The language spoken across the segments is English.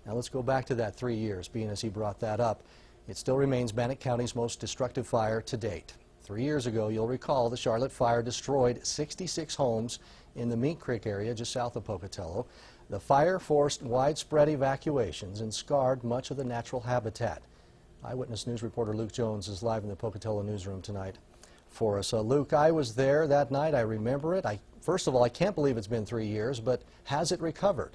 Now let's go back to that 3 years, being as he brought that up. It still remains Bannock County's most destructive fire to date. 3 years ago, you'll recall, the Charlotte fire destroyed 66 homes in the Mink Creek area just south of Pocatello. The fire forced widespread evacuations and scarred much of the natural habitat. Eyewitness News reporter Luke Jones is live in the Pocatello newsroom tonight for us. Luke, I was there that night. I remember it. First of all, I can't believe it's been 3 years, but has it recovered?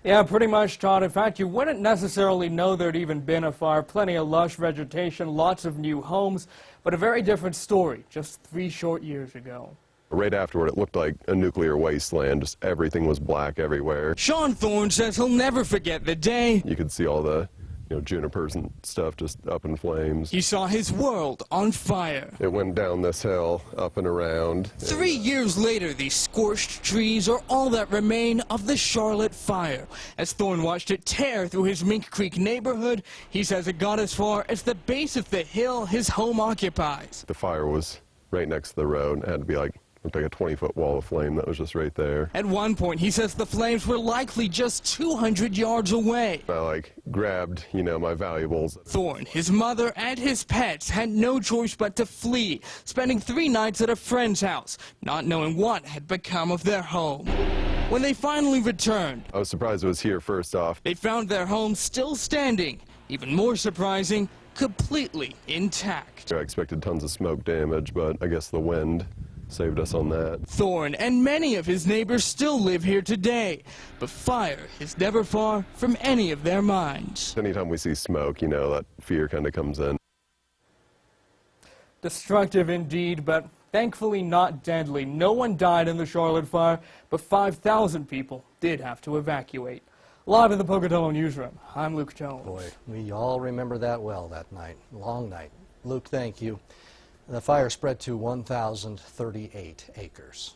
Yeah, pretty much, Todd. In fact, you wouldn't necessarily know there'd even been a fire. Plenty of lush vegetation, lots of new homes, but a very different story just 3 short years ago. Right afterward, it looked like a nuclear wasteland. Just everything was black everywhere. Sean Thorne says he'll never forget the day. You could see all the junipers and stuff just up in flames. He saw his world on fire. It went down this hill, up and around. 3 years later, these scorched trees are all that remain of the Charlotte fire. As Thorne watched it tear through his Mink Creek neighborhood, he says it got as far as the base of the hill his home occupies. The fire was right next to the road. It had to be looked like a 20-foot wall of flame that was just right there. At one point, he says the flames were likely just 200 yards away. I grabbed, my valuables. Thorne, his mother, and his pets had no choice but to flee, spending 3 nights at a friend's house, not knowing what had become of their home. When they finally returned, I was surprised it was here first off. They found their home still standing. Even more surprising, completely intact. I expected tons of smoke damage, but I guess the wind saved us on that. Thorne and many of his neighbors still live here today, but fire is never far from any of their minds. Anytime we see smoke, that fear kind of comes in. Destructive indeed, but thankfully not deadly. No one died in the Charlotte fire, but 5,000 people did have to evacuate. Live in the Pocatello newsroom, I'm Luke Jones. Boy, we all remember that well that night. Long night. Luke, thank you. The fire spread to 1,038 acres.